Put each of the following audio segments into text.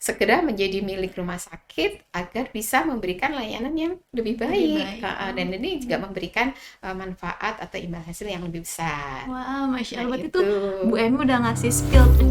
segera menjadi milik rumah sakit agar bisa memberikan layanan yang lebih baik. Dan ini juga memberikan manfaat atau imbal hasil yang lebih besar. Wah, Masya Allah, berarti itu tuh Bu Emi udah ngasih spill tuh.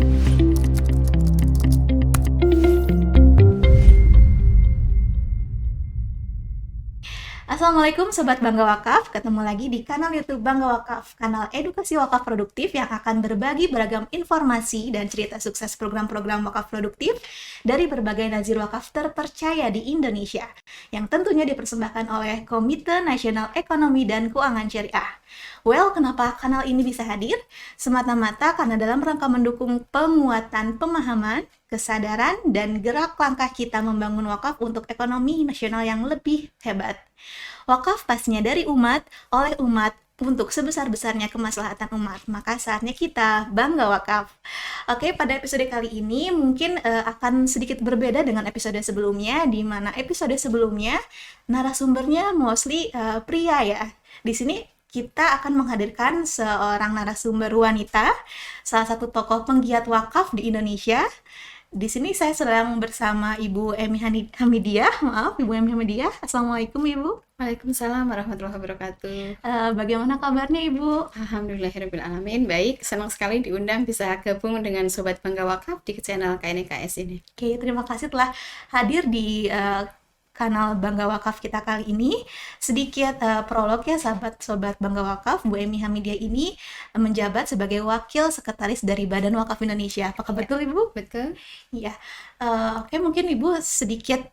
Assalamualaikum Sobat Bangga Wakaf, ketemu lagi di kanal YouTube Bangga Wakaf, kanal edukasi wakaf produktif yang akan berbagi beragam informasi dan cerita sukses program-program wakaf produktif dari berbagai nazir wakaf terpercaya di Indonesia, yang tentunya dipersembahkan oleh Komite Nasional Ekonomi dan Keuangan Syariah. Well, kenapa kanal ini bisa hadir? Semata-mata karena dalam rangka mendukung penguatan pemahaman, kesadaran, dan gerak langkah kita membangun wakaf untuk ekonomi nasional yang lebih hebat. Wakaf pastinya dari umat, oleh umat, untuk sebesar-besarnya kemaslahatan umat. Maka saatnya kita bangga wakaf. Oke, pada episode kali ini mungkin akan sedikit berbeda dengan episode sebelumnya, di mana episode sebelumnya narasumbernya mostly pria ya. Di sini kita akan menghadirkan seorang narasumber wanita, salah satu tokoh penggiat wakaf di Indonesia. Di sini saya sedang bersama Ibu Emi Hamidiah. Maaf, Ibu Emi Hamidiah. Assalamualaikum, Ibu. Waalaikumsalam warahmatullahi wabarakatuh. Bagaimana kabarnya, Ibu? Alhamdulillahirrahmanirrahim. Baik, senang sekali diundang bisa gabung dengan Sobat Bangga Wakaf di channel KNKS ini. Oke, terima kasih telah hadir di kanal Bangga Wakaf kita kali ini. Sedikit prolog ya sahabat-sobat Bangga Wakaf, Bu Emi Hamidiah ini menjabat sebagai Wakil Sekretaris dari Badan Wakaf Indonesia. Apakah betul, Ibu? Betul? Iya. Oke, mungkin Ibu sedikit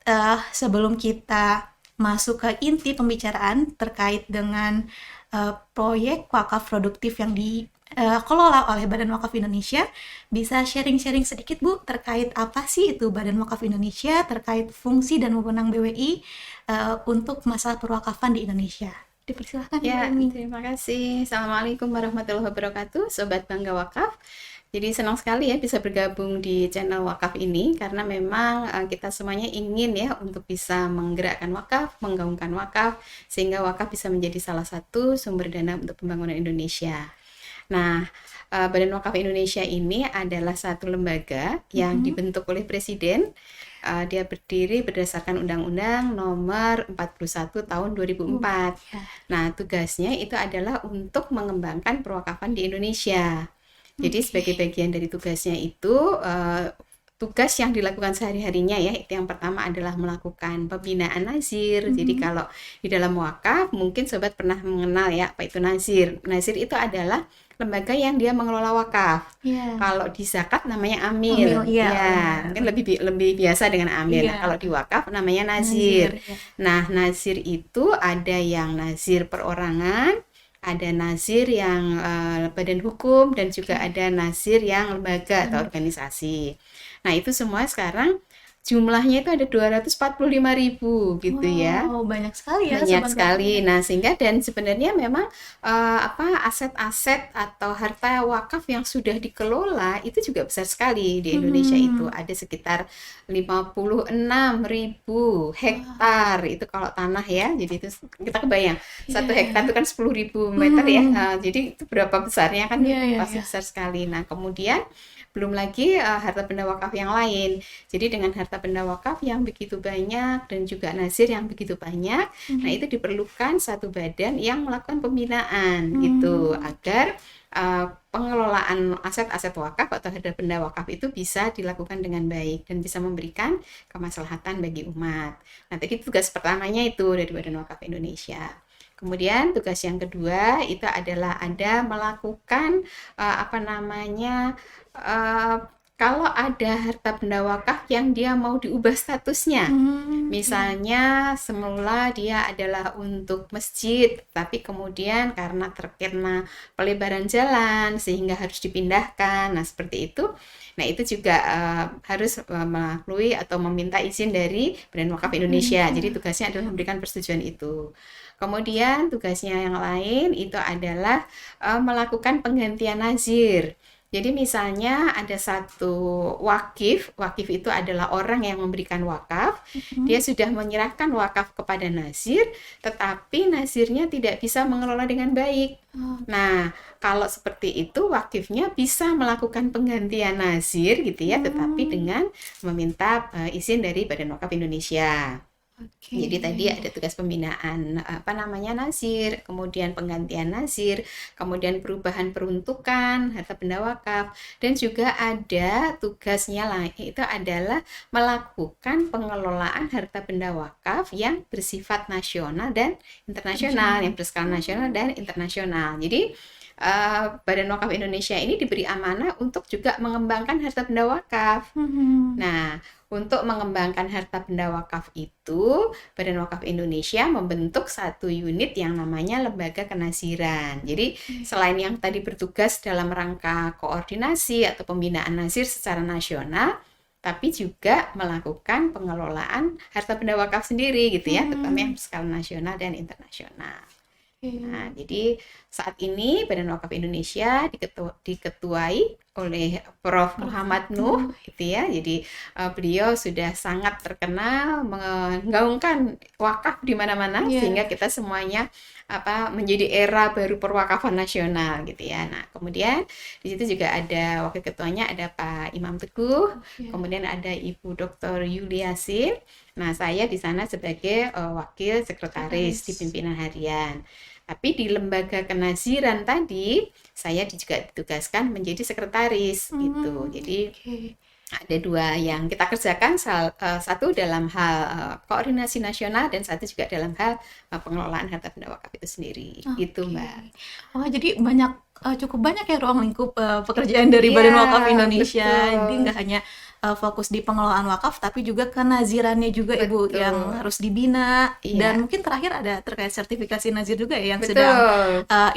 sebelum kita masuk ke inti pembicaraan terkait dengan proyek wakaf produktif yang dikelola oleh Badan Wakaf Indonesia, bisa sharing-sharing sedikit Bu terkait apa sih itu Badan Wakaf Indonesia, terkait fungsi dan wewenang BWI untuk masalah perwakafan di Indonesia. Dipersilahkan Ya, Bu Emi. terima kasih. Assalamualaikum warahmatullahi wabarakatuh, Sobat Bangga Wakaf. Jadi senang sekali ya bisa bergabung di channel wakaf ini karena memang kita semuanya ingin ya untuk bisa menggerakkan wakaf, menggaungkan wakaf sehingga wakaf bisa menjadi salah satu sumber dana untuk pembangunan Indonesia. Nah, Badan Wakaf Indonesia ini adalah satu lembaga yang dibentuk oleh Presiden. Dia berdiri berdasarkan Undang-Undang Nomor 41 Tahun 2004. Nah, tugasnya itu adalah untuk mengembangkan perwakafan di Indonesia. Jadi sebagai bagian dari tugasnya itu, tugas yang dilakukan sehari-harinya ya, itu yang pertama adalah melakukan pembinaan nazir. Jadi kalau di dalam wakaf mungkin sobat pernah mengenal ya apa itu nazir. Nazir itu adalah lembaga yang dia mengelola wakaf. Kalau di zakat namanya amil. Mungkin lebih biasa dengan amil. Nah, kalau di wakaf namanya nazir. Nah, nazir itu ada yang nazir perorangan, ada nazir yang badan hukum, dan juga ada nazir yang lembaga atau organisasi. Nah, itu semua sekarang jumlahnya itu ada 245.000 gitu ya. Wow, banyak sekali ya. Banyak sekali. Nah, sehingga dan sebenarnya memang aset-aset atau harta wakaf yang sudah dikelola itu juga besar sekali di Indonesia. Itu ada sekitar 56.000 hektar itu kalau tanah ya. Jadi itu kita kebayang 1 hektar itu kan 10.000 meter ya. Jadi itu berapa besarnya kan pasti besar sekali. Nah, kemudian belum lagi harta benda wakaf yang lain. Jadi dengan harta benda wakaf yang begitu banyak dan juga nazir yang begitu banyak, nah itu diperlukan satu badan yang melakukan pembinaan gitu agar pengelolaan aset-aset wakaf atau harta benda wakaf itu bisa dilakukan dengan baik dan bisa memberikan kemaslahatan bagi umat. Nah, tadi tugas pertamanya itu dari Badan Wakaf Indonesia. Kemudian tugas yang kedua itu adalah melakukan kalau ada harta benda wakaf yang dia mau diubah statusnya. Misalnya semula dia adalah untuk masjid, tapi kemudian karena terkena pelebaran jalan sehingga harus dipindahkan. Nah, seperti itu. Nah, itu juga harus melalui atau meminta izin dari Badan Wakaf Indonesia. Jadi tugasnya adalah memberikan persetujuan itu. Kemudian tugasnya yang lain itu adalah melakukan penggantian nazir. Jadi misalnya ada satu wakif, wakif itu adalah orang yang memberikan wakaf, dia sudah menyerahkan wakaf kepada nazir, tetapi nazirnya tidak bisa mengelola dengan baik. Oh, Nah, kalau seperti itu wakifnya bisa melakukan penggantian nazir gitu ya, tetapi dengan meminta izin dari Badan Wakaf Indonesia. oke. Jadi tadi ada tugas pembinaan apa namanya nazir, kemudian penggantian nazir, kemudian perubahan peruntukan harta benda wakaf, dan juga ada tugasnya lain itu adalah melakukan pengelolaan harta benda wakaf yang bersifat nasional dan internasional, yang berskala nasional dan internasional. Jadi Badan Wakaf Indonesia ini diberi amanah untuk juga mengembangkan harta benda wakaf. Nah, untuk mengembangkan harta benda wakaf itu, Badan Wakaf Indonesia membentuk satu unit yang namanya Lembaga Kenaziran. Jadi, selain yang tadi bertugas dalam rangka koordinasi atau pembinaan nazir secara nasional, tapi juga melakukan pengelolaan harta benda wakaf sendiri gitu ya, terutama yang berskala nasional dan internasional. Nah, jadi saat ini Badan Wakaf Indonesia diketuai oleh Prof. Muhammad Nuh, gitu ya. Jadi beliau sudah sangat terkenal menggaungkan wakaf di mana-mana, sehingga kita semuanya menjadi era baru perwakafan nasional, gitu ya. Nah, kemudian di situ juga ada wakil ketuanya, ada Pak Imam Teguh, kemudian ada Ibu Dr. Yuliasin. Nah, saya di sana sebagai wakil sekretaris di pimpinan harian. Tapi di lembaga kenaziran tadi, saya juga ditugaskan menjadi sekretaris gitu. Jadi ada dua yang kita kerjakan, satu dalam hal koordinasi nasional dan satu juga dalam hal pengelolaan harta benda wakaf itu sendiri, gitu Mbak. Oh, jadi cukup banyak ya ruang lingkup pekerjaan dari Badan Wakaf Indonesia. Betul. Jadi nggak hanya fokus di pengelolaan wakaf, tapi juga kenazirannya juga Ibu Betul. yang harus dibina. Iya. Dan mungkin terakhir ada terkait sertifikasi nazir juga ya yang Betul. sedang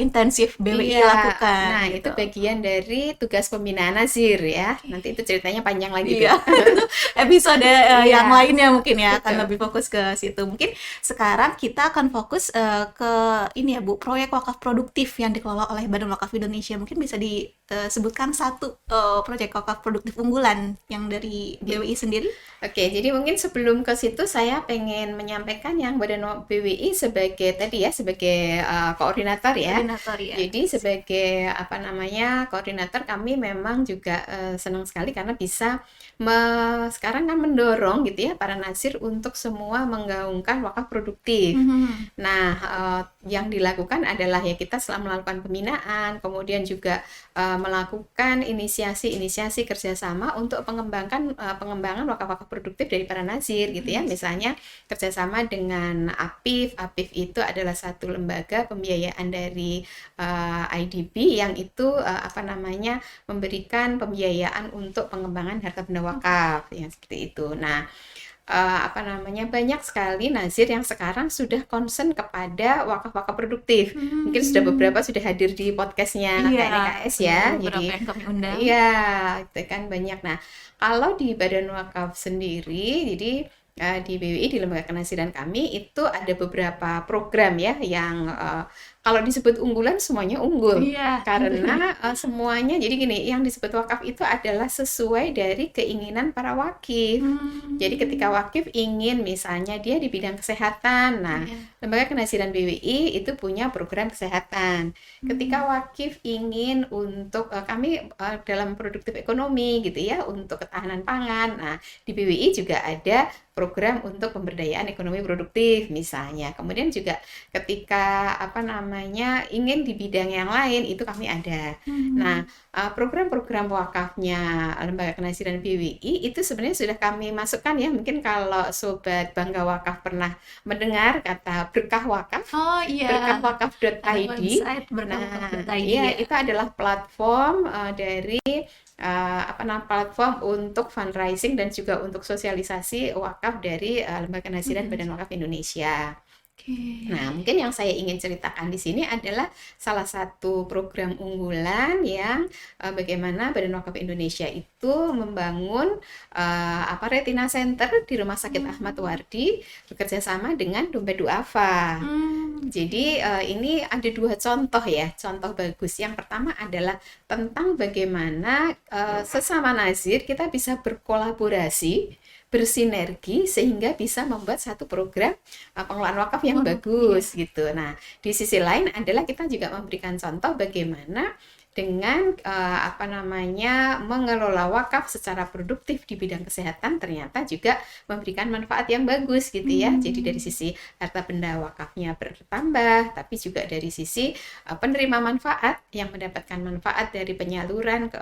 intensif BWI Iya. lakukan. Nah, gitu. itu bagian dari tugas pembinaan nazir ya. Nanti itu ceritanya panjang lagi Iya. tuh. Episode Iya. yang lainnya mungkin ya akan Betul. lebih fokus ke situ. Mungkin sekarang kita akan fokus ke ini ya Bu, proyek wakaf produktif yang dikelola oleh Badan Wakaf Indonesia. Mungkin bisa disebutkan satu proyek wakaf produktif unggulan yang dari BWI sendiri? Oke, jadi mungkin sebelum ke situ saya pengen menyampaikan yang Badan BWI sebagai tadi ya, sebagai koordinator ya. Koordinator ya. Jadi sebagai koordinator, kami memang juga senang sekali karena bisa sekarang kan mendorong gitu ya para nazir untuk semua menggaungkan wakaf produktif. Nah, yang dilakukan adalah ya kita setelah melakukan pembinaan, kemudian juga melakukan inisiasi kerjasama untuk pengembangan wakaf-wakaf produktif dari para nazir gitu ya. Misalnya kerjasama dengan APIF. APIF itu adalah satu lembaga pembiayaan dari IDB yang itu memberikan pembiayaan untuk pengembangan harta benda wakaf yang seperti itu. Nah, banyak sekali nazir yang sekarang sudah concern kepada wakaf-wakaf produktif. Mungkin sudah beberapa sudah hadir di podcastnya KNKS ya. Beberapa Jadi yang kami undang. iya, itu kan banyak. Nah, kalau di Badan Wakaf sendiri, jadi di BWI, di Lembaga Kenaziran kami itu ada beberapa program ya yang kalau disebut unggulan semuanya unggul. Iya. Karena semuanya, jadi gini, yang disebut wakaf itu adalah sesuai dari keinginan para wakif. Jadi ketika wakif ingin misalnya dia di bidang kesehatan, nah Lembaga Kenaziran BWI itu punya program kesehatan. Ketika wakif ingin untuk kami dalam produktif ekonomi gitu ya, untuk ketahanan pangan, nah di BWI juga ada program untuk pemberdayaan ekonomi produktif misalnya. Kemudian juga ketika ingin di bidang yang lain itu kami ada. Nah, program-program wakafnya Lembaga Kenaziran BWI itu sebenarnya sudah kami masukkan ya. Mungkin kalau Sobat Bangga Wakaf pernah mendengar kata berkah wakaf. Oh iya. berkahwakaf.id. Website berkahwakaf.id. Iya, itu adalah platform dari platform untuk fundraising dan juga untuk sosialisasi wakaf dari Lembaga Kenaziran Badan Wakaf Indonesia. Oke. Nah, mungkin yang saya ingin ceritakan di sini adalah salah satu program unggulan yang bagaimana Badan Wakaf Indonesia itu membangun retina center di Rumah Sakit Ahmad Wardi bekerja sama dengan Dompet Duafa. Jadi ini ada dua contoh ya, contoh bagus. Yang pertama adalah tentang bagaimana sesama nazir kita bisa berkolaborasi, bersinergi sehingga bisa membuat satu program pengelolaan wakaf yang bagus gitu. Nah, di sisi lain adalah kita juga memberikan contoh bagaimana dengan mengelola wakaf secara produktif di bidang kesehatan ternyata juga memberikan manfaat yang bagus gitu ya. Jadi dari sisi harta benda wakafnya bertambah, tapi juga dari sisi penerima manfaat yang mendapatkan manfaat dari penyaluran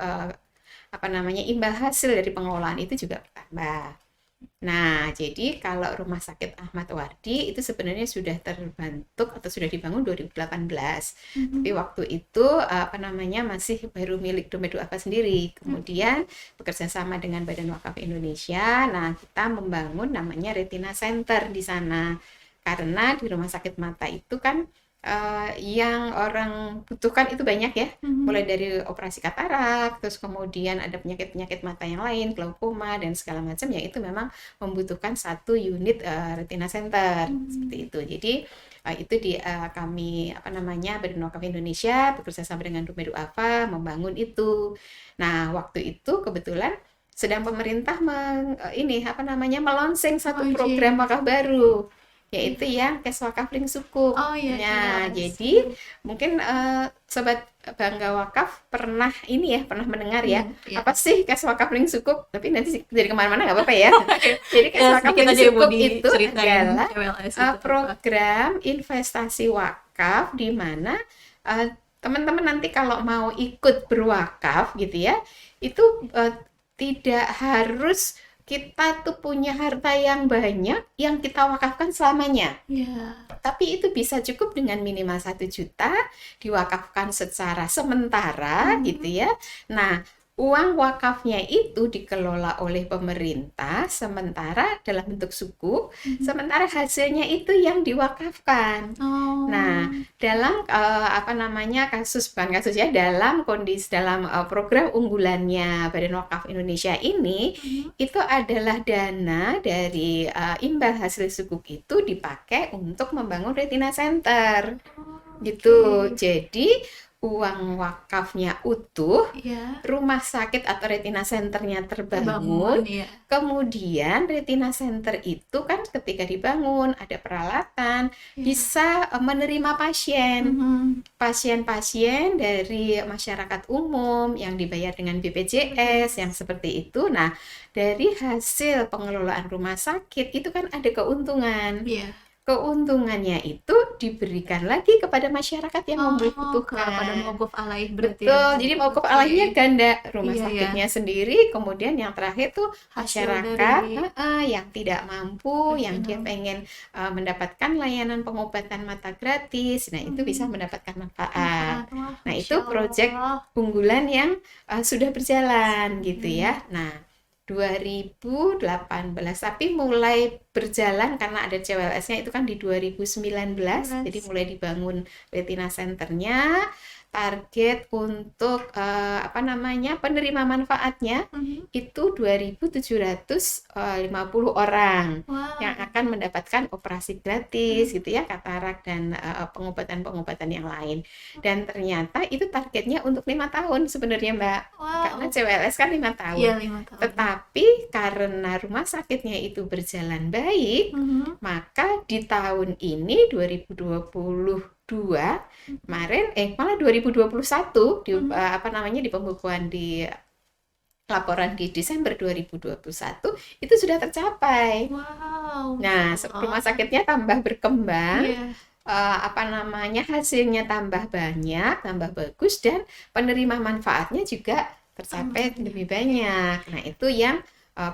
imbal hasil dari pengelolaan itu juga bertambah. Nah, jadi kalau Rumah Sakit Ahmad Wardi itu sebenarnya sudah terbentuk atau sudah dibangun 2018. Tapi waktu itu masih baru milik Dompet Duafa sendiri. Kemudian bekerja sama dengan Badan Wakaf Indonesia. Nah, kita membangun namanya Retina Center di sana. Karena di rumah sakit mata itu kan yang orang butuhkan itu banyak ya, mulai dari operasi katarak, terus kemudian ada penyakit-penyakit mata yang lain, glaukoma dan segala macam, ya itu memang membutuhkan satu unit retina center seperti itu. Jadi itu kami Badan Wakaf Indonesia bekerja sama dengan Dompet Duafa membangun itu. Nah, waktu itu kebetulan sedang pemerintah melonsing satu program wakaf baru, yaitu yang Kes Wakaf Link Sukuk. Nah, jadi mungkin Sobat Bangga Wakaf pernah mendengar ya, apa sih Kes Wakaf Link Sukuk? Tapi nanti dari kemana-mana nggak apa-apa ya. Jadi Kes Wakaf Link Sukuk itu adalah program investasi wakaf di mana teman-teman nanti kalau mau ikut berwakaf gitu ya, itu tidak harus kita tuh punya harta yang banyak yang kita wakafkan selamanya. Tapi itu bisa cukup dengan minimal 1 juta diwakafkan secara sementara gitu ya. Nah, uang wakafnya itu dikelola oleh pemerintah sementara dalam bentuk sukuk, sementara hasilnya itu yang diwakafkan. Nah, dalam dalam program unggulannya Badan Wakaf Indonesia ini, itu adalah dana dari imbal hasil sukuk itu dipakai untuk membangun retina center. Gitu. Jadi uang wakafnya utuh, rumah sakit atau retina centernya terbangun, kemudian retina center itu kan ketika dibangun ada peralatan, bisa menerima pasien-pasien dari masyarakat umum yang dibayar dengan BPJS yang seperti itu. Nah, dari hasil pengelolaan rumah sakit itu kan ada keuntungan. Keuntungannya itu diberikan lagi kepada masyarakat yang membutuhkan. Kepada mauquf alaih berarti. Betul, jadi mauquf alaihnya ganda, rumah sakitnya sendiri, kemudian yang terakhir tuh masyarakat yang tidak mampu, yang dia pengen mendapatkan layanan pengobatan mata gratis, nah itu bisa mendapatkan manfaat. Nah, itu proyek unggulan yang sudah berjalan gitu ya. Nah, 2018, tapi mulai berjalan karena ada CWLS-nya itu kan di 2019, jadi mulai dibangun retina centernya. Target untuk penerima manfaatnya itu 2.750 orang yang akan mendapatkan operasi gratis gitu ya, katarak dan pengobatan-pengobatan yang lain. Dan ternyata itu targetnya untuk 5 tahun sebenarnya, Mbak. Karena CWLS kan 5 tahun. 5 tahun. Tetapi karena rumah sakitnya itu berjalan baik, maka di tahun ini 2022 kemarin malah 2021 di di pembukuan di laporan di Desember 2021 itu sudah tercapai. Nah, rumah sakitnya tambah berkembang. Hasilnya tambah banyak, tambah bagus, dan penerima manfaatnya juga tercapai lebih banyak. Nah, itu yang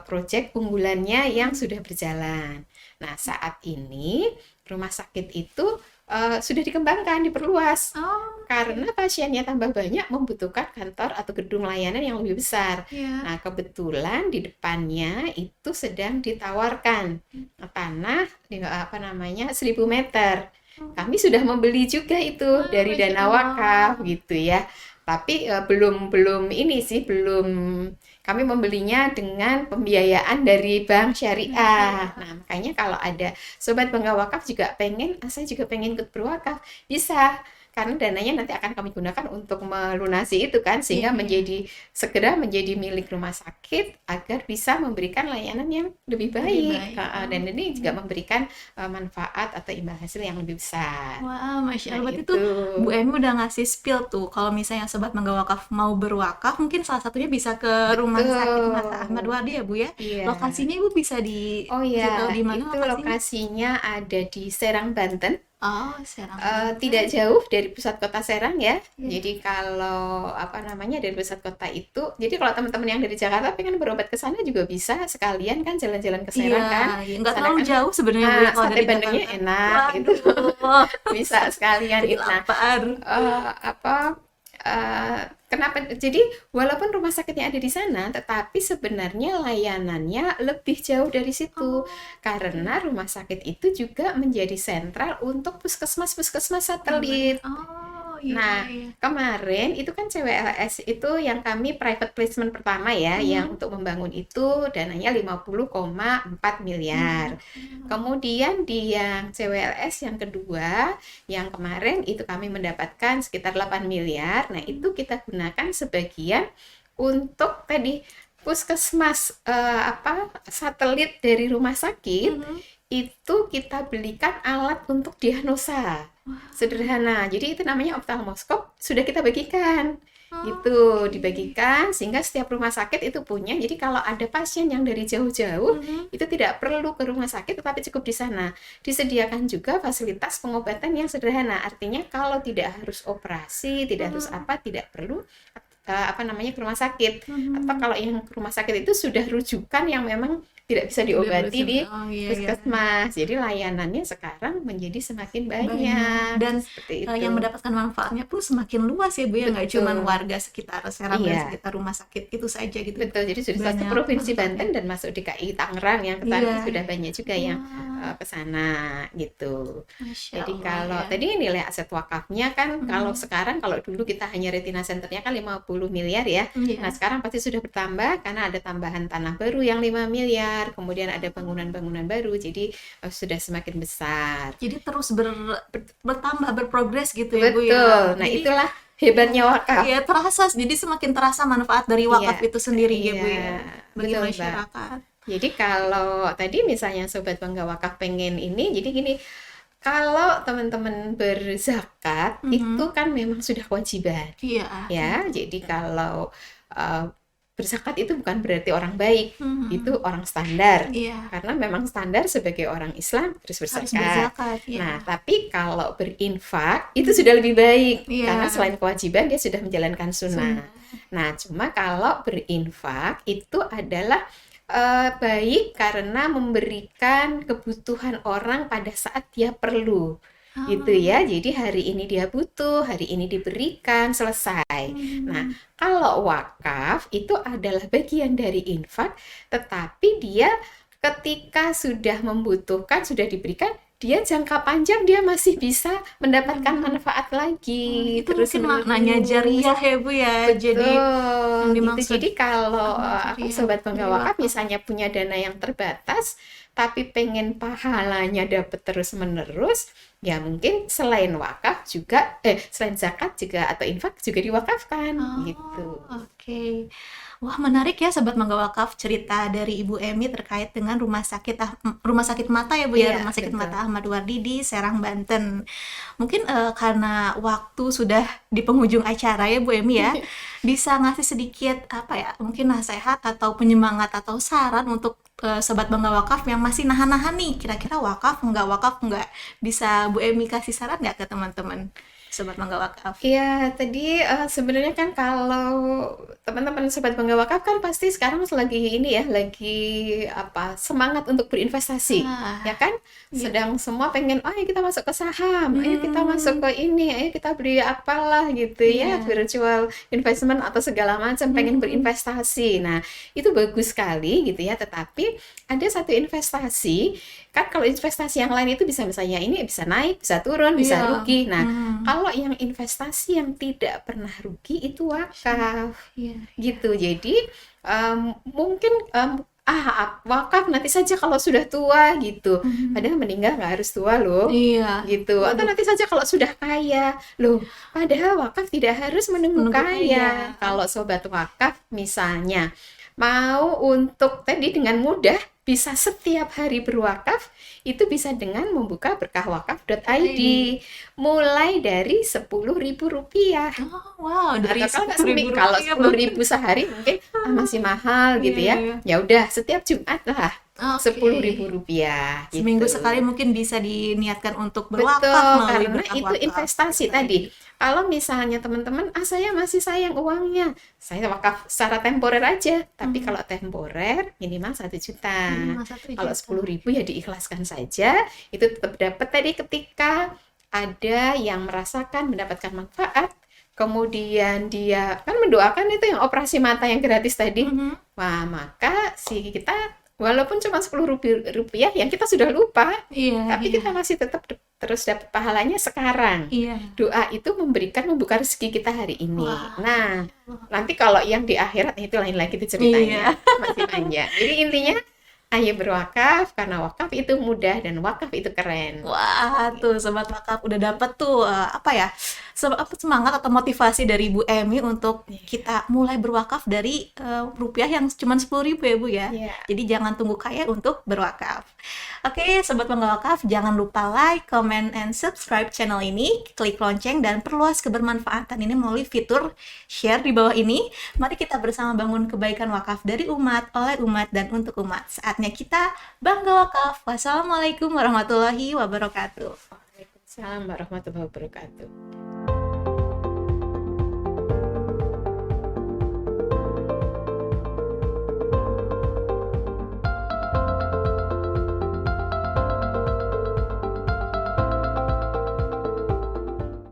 proyek unggulannya yang sudah berjalan. Nah, saat ini rumah sakit itu sudah dikembangkan, diperluas. Oh, Karena pasiennya tambah banyak membutuhkan kantor atau gedung layanan yang lebih besar. iya. Nah, kebetulan di depannya itu sedang ditawarkan tanah di apa namanya 1.000 meter. Kami sudah membeli juga itu dari Masya dana wakaf Allah. gitu ya. Tapi belum belum ini sih belum kami membelinya dengan pembiayaan dari bank syariah. Nah, makanya kalau ada sobat bangga wakaf juga pengen, saya juga pengen ikut berwakaf, bisa. Karena dananya nanti akan kami gunakan untuk melunasi itu kan, Iya, sehingga iya. segera menjadi milik rumah sakit agar bisa memberikan layanan yang lebih Lebih baik. baik. Dan ini juga Oke. memberikan manfaat atau imbal hasil yang lebih besar. Wah, Masya Nah, Allah. Berarti tuh itu. Bu Emi udah ngasih spill tuh. Kalau misalnya Sobat Mangga Wakaf mau berwakaf, mungkin salah satunya bisa ke Rumah Sakit Mata Ahmad Betul. Wardi ya Bu ya. Iya. Lokasinya Ibu bisa Oh dikasih tahu ya, di mana itu lokasinya? lokasinya ada di Serang, Banten. Oh, Serang Tidak Banten. jauh dari pusat kota Serang ya. Iya. Jadi kalau apa namanya dari pusat kota itu, jadi kalau teman-teman yang dari Jakarta pengen berobat ke sana juga bisa sekalian kan jalan-jalan ke Iya, Serang kan. ya, nggak Sana terlalu kan jauh sebenarnya Bu ya kalau sate dari bandengnya Jakarta. enak gitu. Waduh, Bisa sekalian jadi itu. Nah, lapar. apa kenapa jadi walaupun rumah sakitnya ada di sana tetapi sebenarnya layanannya lebih jauh dari situ Oh, karena rumah sakit itu juga menjadi sentral untuk puskesmas-puskesmas yang lain. satelit. Oh, iya, Nah, iya, iya. kemarin itu kan CWLS itu yang kami private placement pertama ya, yang Mhm. untuk membangun itu dananya 50,4 miliar. Kemudian di yang CWLS yang kedua, yang kemarin itu kami mendapatkan sekitar 8 miliar. Nah, itu kita gunakan sebagian untuk tadi puskesmas apa satelit dari rumah sakit Mhm. itu kita belikan alat untuk diagnosa. Sederhana. Jadi itu namanya oftalmoskop sudah kita bagikan. Gitu, Oke. dibagikan sehingga setiap rumah sakit itu punya. Jadi kalau ada pasien yang dari jauh-jauh Mhm. itu tidak perlu ke rumah sakit tetapi cukup di sana. Disediakan juga fasilitas pengobatan yang sederhana. Artinya kalau tidak harus operasi, tidak harus Mhm. apa, tidak perlu apa namanya ke rumah sakit. Atau Mhm. kalau yang ke rumah sakit itu sudah rujukan yang memang tidak bisa Sudah diobati berusia di oh, iya, iya. puskesmas. Jadi layanannya sekarang menjadi semakin Banyak. banyak. Dan, Seperti yang itu. mendapatkan manfaatnya pun semakin luas ya, Bu, ya, nggak cuman Betul. warga sekitar Serang dan Iya. sekitar rumah sakit itu saja gitu. Betul, jadi sudah satu Banyak provinsi manfaatnya. Banten dan masuk DKI Tangerang yang ke sana Iya. sudah banyak juga yang Wah, ke sana gitu. Masya Jadi Allah kalau ya. tadi nilai aset wakafnya kan kalau Mhm. sekarang kalau dulu kita hanya retina centernya kan 50 miliar ya. Nah, Iya. sekarang pasti sudah bertambah karena ada tambahan tanah baru yang 5 miliar, kemudian ada bangunan-bangunan baru jadi sudah semakin besar. Jadi terus bertambah, berprogres gitu ya, Bu, Betul. ya. Nah, Jadi itulah iya, hebatnya wakaf. iya terasa, jadi semakin terasa manfaat dari Iya, wakaf itu sendiri ya, Bu, iya, ya, bagi betul, Mbak. masyarakat. Jadi kalau tadi misalnya Sobat Bangga Wakaf pengen ini, jadi gini, kalau teman-teman berzakat itu Mhm. kan memang sudah kewajiban, Iya, ya. tentu. Jadi kalau berzakat itu bukan berarti orang baik, itu Mhm. orang standar. Iya, Karena memang standar sebagai orang Islam harus harus berzakat. berzakat, Nah, iya. tapi kalau berinfak itu sudah lebih baik karena Iya, selain kewajiban dia sudah menjalankan sunnah. sunnah. Nah, cuma kalau berinfak itu adalah baik karena memberikan kebutuhan orang pada saat dia perlu. Gitu ya. Oh, Jadi hari ini dia butuh, hari ini diberikan, selesai. Nah, mhm. kalau wakaf itu adalah bagian dari infak, tetapi dia ketika sudah membutuhkan, sudah diberikan, dia jangka panjang dia masih bisa mendapatkan Mhm. manfaat lagi Itu terus mungkin maknanya menerus. jariah ya, Bu, ya. Jadi yang Betul, gitu. dimaksud Jadi kalau amal jariah Sobat Bangga dari Wakaf wakaf. misalnya punya dana yang terbatas, tapi pengen pahalanya dapat terus-menerus, ya mungkin selain wakaf juga, selain zakat juga atau infak juga diwakafkan, gitu. Oh, oke. Wah, menarik ya Sobat Mangga Wakaf cerita dari Ibu Emi terkait dengan rumah sakit mata ya, Bu, ya, Iya, Rumah Sakit betul. Mata Ahmad Wardi di Serang, Banten. Mungkin karena waktu sudah di penghujung acara ya, Bu Emi ya, bisa ngasih sedikit apa ya, mungkin nasihat atau penyemangat atau saran untuk Sobat Bangga Wakaf yang masih nahan-nahan nih, kira-kira wakaf nggak, bisa Bu Emi kasih saran nggak ke teman-teman Sobat Bangga Wakaf? Iya, tadi sebenarnya kan kalau teman-teman Sobat Bangga Wakaf kan pasti sekarang lagi ini ya, lagi apa, semangat untuk berinvestasi, ya Ah, kan? iya. Sedang semua pengen, ayo kita masuk ke saham, ayo kita masuk Hmm, ke ini, ayo kita beli apalah gitu ya, iya. virtual investment atau segala macam, pengen Hmm, berinvestasi. Nah, itu bagus sekali gitu ya, tetapi ada satu investasi, kan kalau investasi yang lain itu bisa misalnya ini bisa naik, bisa turun, bisa iya. rugi. Nah, Hmm, kalau yang investasi yang tidak pernah rugi itu wakaf, iya, iya. gitu. Jadi, mungkin, wakaf nanti saja kalau sudah tua gitu. Hmm, Padahal meninggal nggak harus tua loh, iya. gitu. Atau Waduh, nanti saja kalau sudah kaya. Loh, padahal wakaf tidak harus menunggu menunggu kaya. kaya. Kalau sobat wakaf misalnya mau untuk tadi dengan mudah bisa setiap hari berwakaf, itu bisa dengan membuka berkahwakaf.id ID. mulai dari Rp10.000. Oh, wow, dari Atau kalau nggak sepuluh ribu kalau rupiah sepuluh bahkan. ribu sehari mungkin masih mahal Iya, gitu iya, ya. iya. Ya udah setiap Jumat lah Oke. Rp10.000 Seminggu gitu. sekali mungkin bisa diniatkan untuk berwakaf Betul, melalui karena berkah itu wakaf. investasi tadi. Kalau misalnya teman-teman, saya masih sayang uangnya, saya wakaf secara temporer aja. Tapi Hmm, kalau temporer minimal 1 juta. minimal satu Kalau juta. 10.000 ya diikhlaskan saja. Itu tetap dapat tadi ketika ada yang merasakan mendapatkan manfaat. Kemudian dia kan mendoakan itu yang operasi mata yang gratis tadi. Mhm. Wah, maka si kita walaupun cuma Rp10.000 yang kita sudah lupa, Iya, tapi iya, kita masih tetap terus dapat pahalanya sekarang. iya. Doa itu membuka rezeki kita hari ini. Wah, Nah, Masya Allah. nanti kalau yang di akhirat itu lain lagi itu ceritanya, Iya. masih panjang. Jadi intinya, ayo berwakaf karena wakaf itu mudah dan wakaf itu keren. Wah, tuh Sobat Wakaf udah dapet tuh apa ya? Semangat atau motivasi dari Bu Emi untuk Iya. kita mulai berwakaf dari rupiah yang cuma 10.000 ya Bu ya. Iya. Jadi jangan tunggu kaya untuk berwakaf. Oke, Sobat Bangga Wakaf, jangan lupa like, comment, and subscribe channel ini, klik lonceng, dan perluas kebermanfaatan ini melalui fitur share di bawah ini. Mari kita bersama bangun kebaikan wakaf dari umat, oleh umat, dan untuk umat. Saatnya kita bangga wakaf. Wassalamualaikum warahmatullahi wabarakatuh. Waalaikumsalam warahmatullahi wabarakatuh.